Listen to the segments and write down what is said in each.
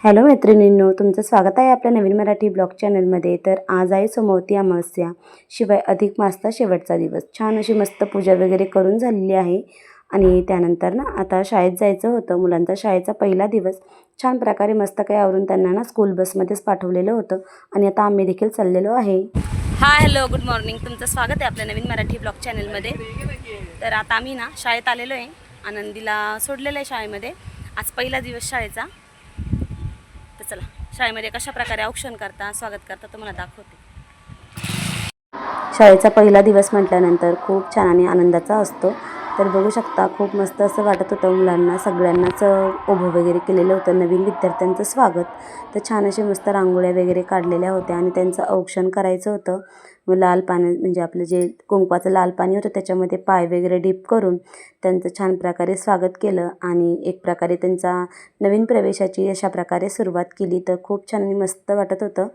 Hello मैत्रिणींनो, तुमचं स्वागत आहे आपल्या नवीन मराठी ब्लॉग चॅनलमध्ये. तर आज आहे सोमवती अमावस्या, शिवाय अधिक मासचा शेवटचा दिवस. छान अशी मस्त पूजा वगैरे करून झालेली आहे आणि त्यानंतर ना आता शाळेत जायचं होतं. मुलांचा शाळेचा पहिला दिवस. छान प्रकारे मस्त काही आवरून त्यांना ना स्कूल बसमध्येच पाठवलेलं होतं आणि आता आम्ही देखील चाललेलो आहे. Hi hello good morning. तुमचं स्वागत आहे आपल्या नवीन मराठी ब्लॉग चॅनलमध्ये. तर आता आम्ही ना शाळेत आलेलो आहे. आनंदीला सोडलेलं आहे शाळेमध्ये. आज पहिला दिवस शाळेचा. तर चला शाळेमध्ये कशा प्रकारे औक्षण करता, स्वागत करता तुम्हाला दाखवते. शाळेचा पहिला दिवस म्हटल्यानंतर खूप छान आणि आनंदाचा असतो. तर बघू शकता खूप मस्त असं वाटत होतं. मुलांना सगळ्यांनाच उभं वगैरे केलेलं होतं. नवीन विद्यार्थ्यांचं स्वागत. तर छान असे मस्त रांगोळ्या वगैरे काढलेल्या होत्या आणि त्यांचं औक्षण करायचं होतं. लाल पाणी म्हणजे आपलं जे कुंकवाचं लाल पाणी होतं त्याच्यामध्ये पाय वगैरे डीप करून त्यांचं छान प्रकारे स्वागत केलं आणि एक प्रकारे त्यांचा नवीन प्रवेशाची अशा प्रकारे सुरुवात केली. तर खूप छान आणि मस्त वाटत होतं.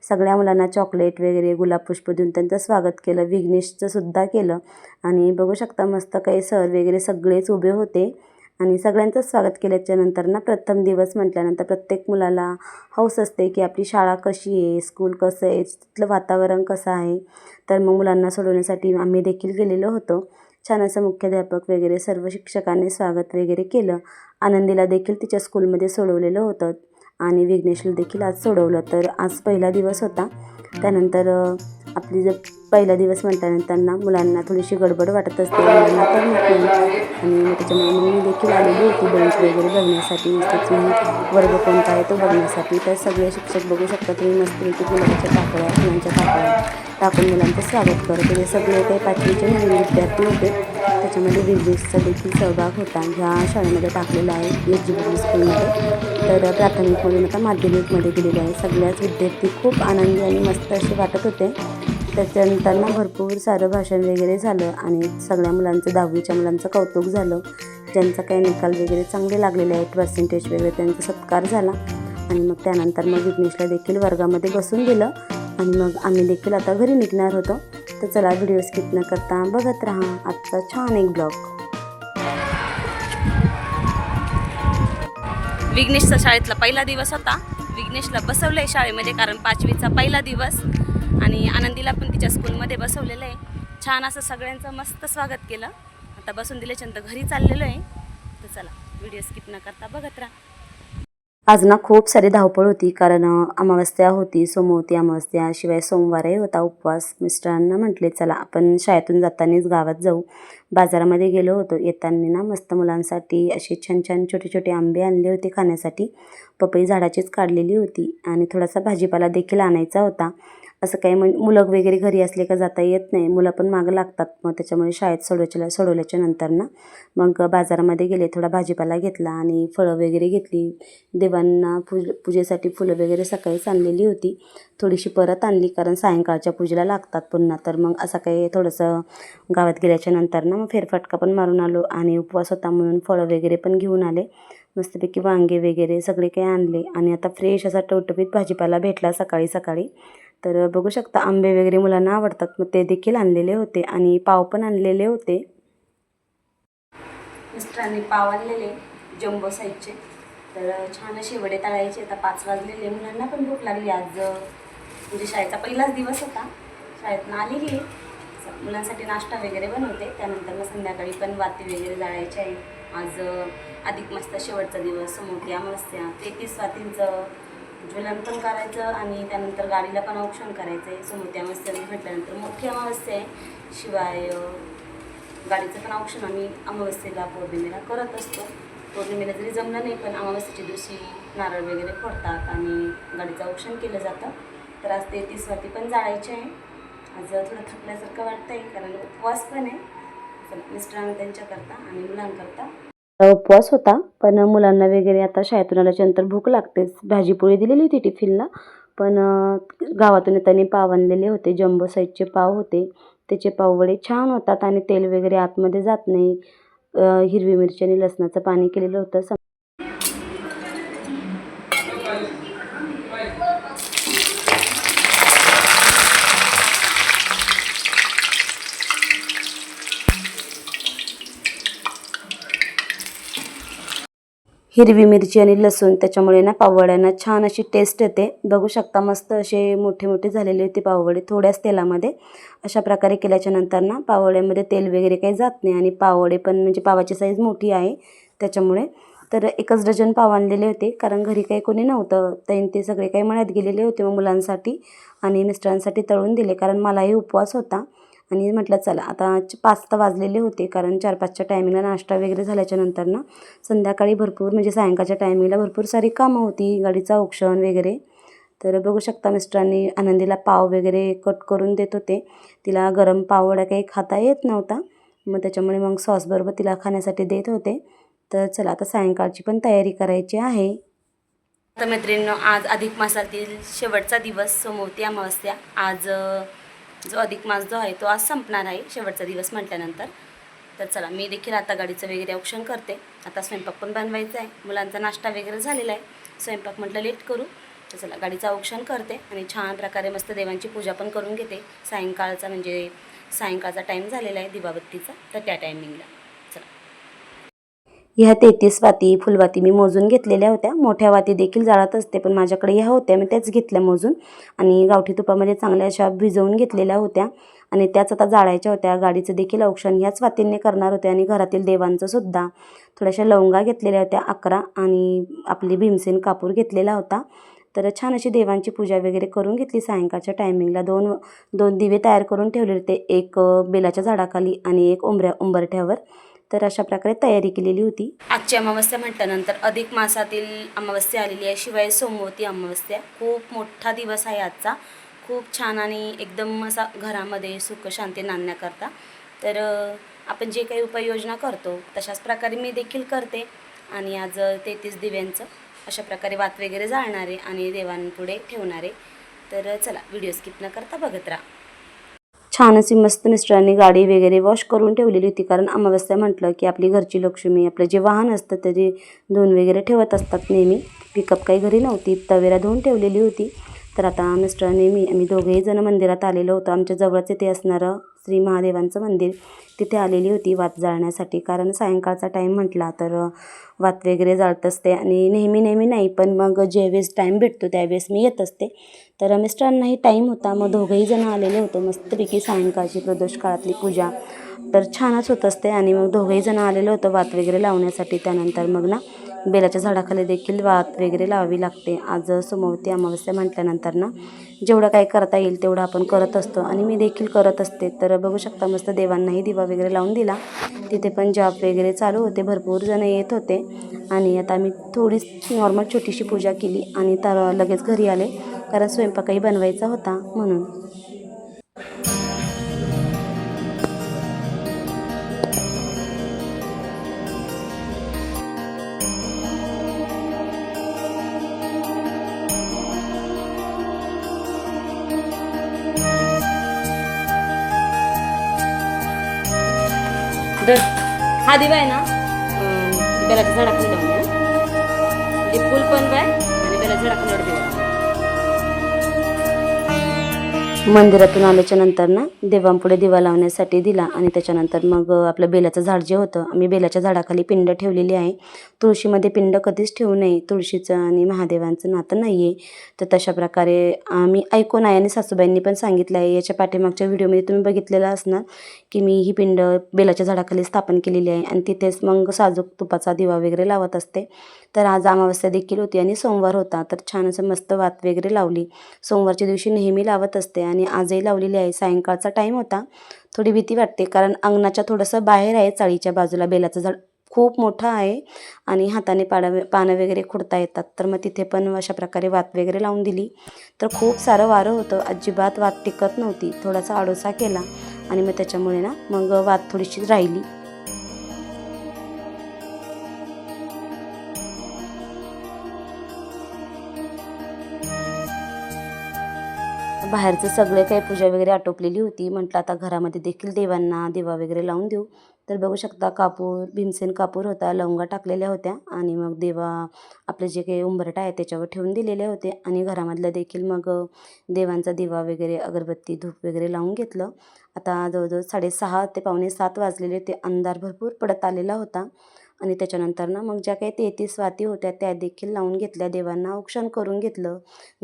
सगळ्या मुलांना चॉकलेट वगैरे गुलाब पुष्प देऊन त्यांचं स्वागत केलं. विघ्नेशचं सुद्धा केलं आणि बघू शकता मस्त काही सर वगैरे सगळेच उभे होते आणि सगळ्यांचंच स्वागत केल्याच्यानंतर ना प्रथम दिवस म्हटल्यानंतर प्रत्येक मुलाला हौस असते की आपली शाळा कशी आहे, स्कूल कसं आहे, तिथलं वातावरण कसं आहे. तर मग मुलांना सोडवण्यासाठी आम्ही देखील गेलेलो होतो. छान असं मुख्याध्यापक वगैरे सर्व शिक्षकांनी स्वागत वगैरे केलं. आनंदीला देखील तिच्या स्कूलमध्ये सोडवलेलं होतं आणि विघ्नेशला देखील आज सोडवलं. तर आज पहिला दिवस होता. त्यानंतर आपली जर पहिला दिवस म्हटल्यानंतर ना मुलांना थोडीशी गडबड वाटत असते. मुलांना तर नाही आणि मग त्याच्यामुळे मग मी देखील आलेली होती बेंच वगैरे बघण्यासाठी, त्याची वर्ग कोणता आहे तो बघण्यासाठी. तर सगळे शिक्षक बघू शकता तुम्ही मस्तपैकी गुलाबाच्या पाकळ्या, फुलांच्या पाकळ्या टाकून मुलांचं स्वागत करत होते. सगळे काही 5वीचे नवीन विद्यार्थी होते. त्याच्यामध्ये विघ्नेशचा देखील सहभाग होता. ह्या शाळेमध्ये टाकलेला आहे एच.जी. स्कूलमध्ये. तर प्राथमिकमधून आता माध्यमिकमध्ये गेलेले आहे. सगळ्याच विद्यार्थी खूप आनंदी आणि मस्त असे वाटत होते. त्याच्यानंतर ना भरपूर सारं भाषण वगैरे झालं आणि सगळ्या मुलांचं 10वीच्या मुलांचं कौतुक झालं. ज्यांचा काही निकाल वगैरे चांगले लागलेले आहेत, पर्सेंटेज वगैरे त्यांचा सत्कार झाला आणि मग त्यानंतर मग विघ्नेशला देखील वर्गामध्ये बसून दिलं आणि मग आम्ही देखील आता घरी निघणार होतो. तर चला व्हिडिओ स्किप न करता बघत राहा आजचा छान एक ब्लॉग. विघ्नेशचा शाळेतला पहिला दिवस होता. विघ्नेशला बसवलं आहे शाळेमध्ये कारण 5वीचा पहिला दिवस आणि आनंदीला पण तिच्या स्कूलमध्ये बसवलेलं आहे. छान असं सगळ्यांचं मस्त स्वागत केलं. आता बसून दिल्याच्यानंतर घरी चाललेलो आहे. तर चला व्हिडिओ स्किप न करता बघत राहा. आज ना खूप सारी धावपळ होती कारण अमावस्या होती, सोमवती अमावस्या, शिवाय सोमवारही होता उपवास. मिस्टरांना म्हटले चला आपण शाळेतून जातानाच गावात जाऊ. बाजारामध्ये गेलो होतो. येताना ना मस्त मुलांसाठी असे छान छान छोटे छोटे आंबे आणले होते खाण्यासाठी. पपई झाडाचीच काढलेली होती आणि थोडासा भाजीपाला देखील आणायचा होता. असं काही मुलं वगैरे घरी असले का जाता येत नाही. मुलं पण मागं लागतात. मग त्याच्यामुळे शाळेत सोडवल्याच्या नंतर ना मग बाजारामध्ये गेले. थोडा भाजीपाला घेतला आणि फळं वगैरे घेतली. देवांना पूजेसाठी फुलं वगैरे सकाळीच आणलेली होती. थोडीशी परत आणली कारण सायंकाळच्या पूजेला लागतात पुन्हा. तर मग असं काही थोडंसं गावात गेल्याच्या नंतर ना मग फेरफटका पण मारून आलो आणि उपवास होता म्हणून फळं वगैरे पण घेऊन आले. मस्तपैकी वांगे वगैरे सगळे काही आणले आणि आता फ्रेश असा टवटवीत भाजीपाला भेटला सकाळी सकाळी. तर बघू शकता आंबे वगैरे मुलांना आवडतात मग ते देखील आणलेले होते आणि पाव पण आणलेले होते. मिस्टरांनी पाव आणलेले जम्बो साईजचे. तर छान असे वडे तळायचे. आता 5 वाजलेले. मुलांना पण भूक लागली. आज म्हणजे शाळेचा पहिलाच दिवस होता. शाळेतून आलेली मुलांसाठी नाश्ता वगैरे बनवते. त्यानंतर मग संध्याकाळी पण वाती वगैरे जाळायचे आहे. आज अधिक मस्त शेवटचा दिवस, सोमवती अमावस्या. 33 वातींचं ज्वलन पण करायचं आणि त्यानंतर गाडीला पण औक्षण करायचं आहे. सोमवती अमावस्या म्हटल्यानंतर मोठी अमावस्या आहे. शिवाय गाडीचं पण औक्षण आम्ही अमावस्येला पौर्णिमेला करत असतो. पौर्णिमेला जरी जमलं नाही पण अमावस्येच्या दिवशी नारळ वगैरे फोडतात आणि गाडीचं औक्षण केलं जातं. तर आज 33 वाती पण जाळायचे आहे. आज थोडं थकल्यासारखं वाटतं आहे कारण उपवास पण आहे. मिस्टरांना त्यांच्याकरता आणि मुलांकरता उपवास होता पण मुलांना वगैरे आता शाळेतून आल्याच्यानंतर भूक लागतेच. भाजीपोळी दिलेली होती टिफिनला पण गावातून येताना पाव आणलेले होते. जम्बो साईजचे पाव होते. त्याचे पाववडे छान होतात आणि तेल वगैरे आतमध्ये जात नाही. हिरवी मिरची आणि लसणाचं पाणी केलेलं होतं. हिरवी मिरची आणि लसूण त्याच्यामुळे ना पाववड्यांना छान अशी टेस्ट येते. बघू शकता मस्त असे मोठे मोठे झालेले होते पाववडे थोड्याच तेलामध्ये. अशा प्रकारे केल्याच्या नंतर ना पाववड्यामध्ये तेल वगैरे काही जात नाही आणि पाववडे पण म्हणजे पावाची साईज मोठी आहे त्याच्यामुळे. तर एकच डझन पाव आणलेले होते कारण घरी काही कोणी नव्हतं. ते सगळे काही मळ्यात गेलेले होते. मग मुलांसाठी आणि मिस्टरांसाठी तळून दिले कारण मलाही उपवास होता. आणि म्हटलं चला आता 5 तर वाजलेले होते कारण 4-5च्या टायमिंगला नाश्ता वगैरे झाल्याच्या नंतर ना संध्याकाळी भरपूर म्हणजे सायंकाळच्या टायमिंगला भरपूर सारी कामं होती, गाडीचं औक्षण वगैरे. तर बघू शकता मिस्टरांनी आनंदीला पाव वगैरे कट करून देत होते. तिला गरम पाववडा काही खाता येत नव्हता. मग त्याच्यामुळे मग सॉसबरोबर तिला खाण्यासाठी देत होते. तर चला आता सायंकाळची पण तयारी करायची आहे. तर मैत्रिणींनो, आज अधिक मासातील शेवटचा दिवस, सोमवती अमावस्या. आज जो अधिक मास जो आहे तो आज संपणार आहे शेवटचा दिवस म्हटल्यानंतर. तर चला मी देखील आता गाडीचं वगैरे औक्षण करते. आता स्वयंपाक पण बनवायचा आहे, मुलांचा नाश्ता वगैरे झालेला आहे. स्वयंपाक म्हटलं लेट करू, तर चला गाडीचं औक्षण करते आणि छान प्रकारे मस्त देवांची पूजा पण करून घेते. सायंकाळचा टाईम झालेला आहे दिवाबत्तीचा, तर त्या टायमिंगला चला. ह्या 33 वाती फुलवाती मी मोजून घेतलेल्या होत्या. मोठ्या वाती देखील जाळत असते पण माझ्याकडे ह्या होत्या, मी त्याच घेतल्या मोजून आणि गावठी तुपामध्ये चांगल्या अशा भिजवून घेतलेल्या होत्या आणि त्याच आता जाळायच्या होत्या. गाडीचं देखील औक्षण ह्याच वातींनी करणार होते आणि घरातील देवांचं सुद्धा. थोड्याशा लवंगा घेतलेल्या होत्या 11 आणि आपली भीमसेन कापूर घेतलेला होता. तर छान अशी देवांची पूजा वगैरे करून घेतली. सायंकाळच्या टायमिंगला दोन दिवे तयार करून ठेवले होते, एक बेलाच्या झाडाखाली आणि एक उंबरठ्यावर. तर अशा प्रकारे तयारी केलेली होती. आजची अमावस्या म्हटल्यानंतर अधिक मासातील अमावस्या आलेली आहे, शिवाय सोमवती अमावस्या. खूप मोठा दिवस आहे आजचा, खूप छान आणि एकदम असा घरामध्ये सुख शांती नांदण्याकरता. तर आपण जे काही उपाययोजना करतो तशाच प्रकारे मी देखील करते आणि आज 33 दिव्यांचं अशा प्रकारे वात वगैरे जाळणारे आणि देवांपुढे ठेवणारे. तर चला व्हिडिओ स्किप न करता बघत राहा. छान अशी मस्त मिस्टरांनी गाडी वगैरे वॉश करून ठेवलेली होती कारण अमावस्या म्हटलं की आपली घरची लक्ष्मी आपलं जे वाहन असतं त्याची धुवून वगैरे ठेवत असतात नेहमी. पिकअप काही घरी नव्हती, तवेरा धुवून ठेवलेली होती. तर आता मिस्टरांनी आम्ही दोघेही जण मंदिरात आलेलो होतो. आमच्या जवळच इथे असणारं श्री महादेवांचं मंदिर, तिथे आलेली होती वात जाळण्यासाठी. कारण सायंकाळचा टाईम म्हटला तर वात वगैरे जाळत असते आणि नेहमी नाही पण मग ज्यावेळेस टाईम भेटतो त्यावेळेस मी येत असते. तर मिस्टरांनाही टाईम होता, मग दोघंही जण आलेले होतो. मस्तपैकी सायंकाळची प्रदोष काळातली पूजा तर छानच होत असते आणि मग दोघंही जण आलेलो होतो वात वगैरे लावण्यासाठी. त्यानंतर मग ना बेलाच्या झाडाखाली देखील वात वगैरे लावावी लागते. आज सोमवती अमावस्या म्हटल्यानंतर ना जेवढं काही करता येईल तेवढं आपण करत असतो आणि मी देखील करत असते. तर बघू शकता मस्त देवांनाही दिवा वगैरे लावून दिला. तिथे पण जॉब वगैरे चालू होते, भरपूर जण येत होते आणि आता मी थोडी नॉर्मल छोटीशी पूजा केली आणि तर लगेच घरी आले कारण स्वयंपाकही बनवायचा होता म्हणून. हा दिवा आहे ना बेलाच्या झाडाखाली लावून द्या, म्हणजे फुल पण बाय आणि बेलाच्या झाडाखाली दिवा. मंदिरातून आल्याच्या नंतर ना देवांपुढे दिवा लावण्यासाठी दिला आणि त्याच्यानंतर मग आपलं बेलाचं झाड जे होतं, आम्ही बेलाच्या झाडाखाली पिंड ठेवलेली आहे. तुळशीमध्ये पिंड कधीच ठेवू नये, तुळशीचं आणि महादेवांचं नातं नाही आहे. तर तशा प्रकारे आम्ही ऐकून आहे आणि सासूबाईंनी पण सांगितलं आहे. याच्या पाठीमागच्या व्हिडिओमध्ये तुम्ही बघितलेलं असणार की मी ही पिंड बेलाच्या झाडाखाली स्थापन केलेली आहे आणि तिथेच मग साजूक तुपाचा दिवा वगैरे लावत असते. तर आज अमावस्या देखील होती आणि सोमवार होता, तर छान असं मस्त वात वगैरे लावली. सोमवारच्या दिवशी नेहमी लावत असते आणि आजही लावलेली आहे. सायंकाळचा टाईम होता, थोडी भीती वाटते कारण अंगणाच्या थोडंसं बाहेर आहे, चाळीच्या बाजूला बेलाचं झाड खूप मोठं आहे आणि हाताने पानं वगैरे खुडता येतात. तर मग तिथे पण अशा प्रकारे वात वगैरे लावून दिली. तर खूप सारं वारं होतं, अजिबात वात टिकत नव्हती. थोडासा आडोसा केला आणि मग त्याच्यामुळे ना मग वात थोडीशी राहिली. बाहेरचं सगळे काही पूजा वगैरे आटोपलेली होती. म्हटलं आता घरामध्ये देखील देवांना दिवा वगैरे लावून देऊ. तर बघू शकता कापूर, भीमसेन कापूर होता, लवंगा टाकलेल्या होत्या आणि मग देवा आपले जे काही उंबरठा आहे त्याच्यावर ठेवून दिलेले होते आणि घरामधलं देखील मग देवांचा दिवा वगैरे अगरबत्ती धूप वगैरे लावून घेतलं. आता जवळजवळ 6:30 ते 6:45 वाजलेले होते. अंधार भरपूर पडत आलेला होता आणि त्याच्यानंतर ना मग ज्या काही 33 वाती होत्या त्या देखील लावून घेतल्या. देवांना औक्षण करून घेतलं.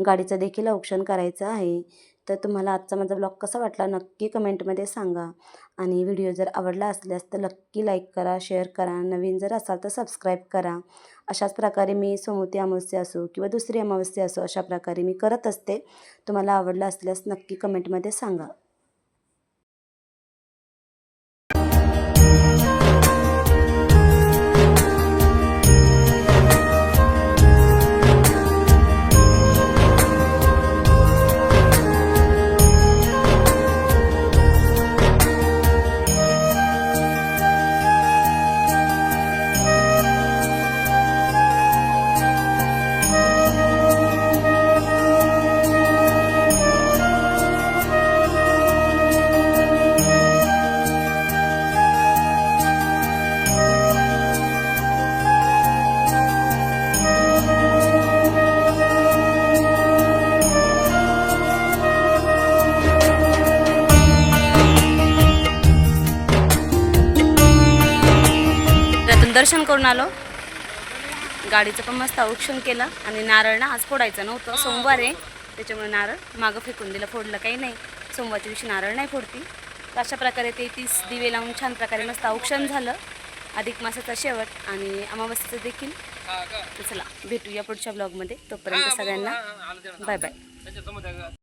गाडीचं देखील औक्षण करायचं आहे. तर तुम्हाला आजचा माझा ब्लॉग कसा वाटला नक्की कमेंटमध्ये सांगा. आणि व्हिडिओ जर आवडला असल्यास तर नक्की लाईक करा, शेअर करा. नवीन जर असाल तर सबस्क्राईब करा. अशाच प्रकारे मी सोमवती अमावस्या असो किंवा दुसरी अमावस्या असो अशा प्रकारे मी करत असते. तुम्हाला आवडलं असल्यास नक्की कमेंटमध्ये सांगा. त्यातून दर्शन करून आलो. गाडीचं पण मस्त औक्षण केलं आणि नारळ ना आज फोडायचं नव्हतं, सोमवार आहे त्याच्यामुळे नारळ मागं फेकून दिलं. फोडलं काही नाही, सोमवारच्या दिवशी नारळ नाही फोडती. तर अशा प्रकारे 33 दिवे लावून छान प्रकारे मस्त औक्षण झालं. अधिक मासाचा शेवट आणि अमावस्येचं देखील. तर चला भेटूया पुढच्या ब्लॉगमध्ये. तोपर्यंत सगळ्यांना बाय बाय.